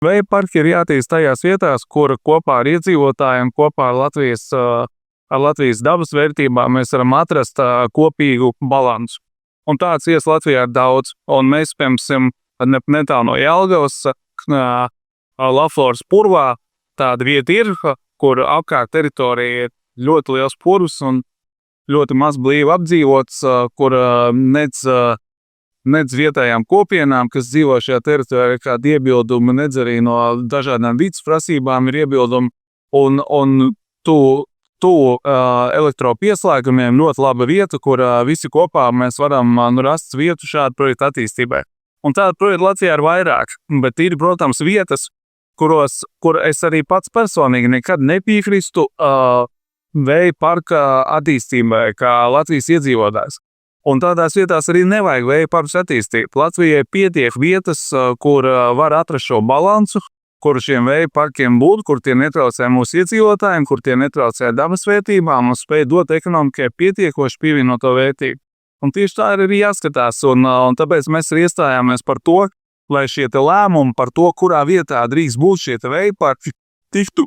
Vēja parki ir jātīsta tajās vietās, kur kopā ar iedzīvotājiem, kopā ar Latvijas dabas vērtībām mēs varam atrast kopīgu balansu. Un tāds Latvijā ir daudz. Un mēs, piemēram, netālu no Jelgavas, Lafloras purvā, tāda vieta ir, kur apkārt teritorija ir ļoti liels purvs un ļoti maz brīvi apdzīvots, kur nedz vietējām kopienām, kas dzīvo šajā teritorijā, ir kādi iebildumi, nedz arī no dažādām vides prasībām ir iebildumi. Un tuvu elektropieslēgumiem ļoti laba vieta, kur visi kopā mēs varam rast vietu šādu projektu attīstībai. Un tādu projektu Latvijā ir vairāk, bet ir, protams, vietas, kur es arī pats personīgi nekad nepiekrīstu vēja parka attīstībai, kā Latvijas iedzīvotājs. Un tādās vietās arī nevajag vēja parkus attīstīt. Latvijai pietiek vietas, kur var atrast šo balansu, kur šiem vēja parkiem būt, kur tie netraucē mūsu iedzīvotājiem, kur tie netraucē dabas vērtībām un spēj dot ekonomikai pietiekoši pievienoto vērtību. Un tieši tā ir arī jāskatās, un tāpēc mēs arī iestājāmies par to, lai šie lēmumi par to, kurā vietā drīkst būt šie vēja parki, tiktu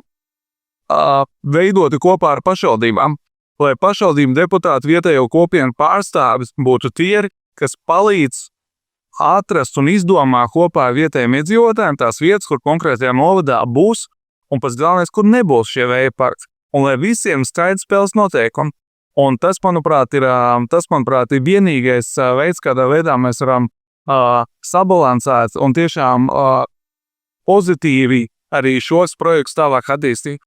veidoti kopā ar pašvaldībām. Lai pašvaldību deputāti vietējo kopienu pārstāvis būtu tie, kas palīdz atrast un izdomā kopā ar vietējiem iedzīvotājiem tās vietas, kur konkrētajā novadā būs, un pats galvenais, kur nebūs šie vēja parki. Un lai visiem skaidrs spēles noteikumi. Un tas, manuprāt, ir vienīgais veids, kādā veidā mēs varam sabalansēt un tiešām pozitīvi arī šos projektus tālāk attīstīt.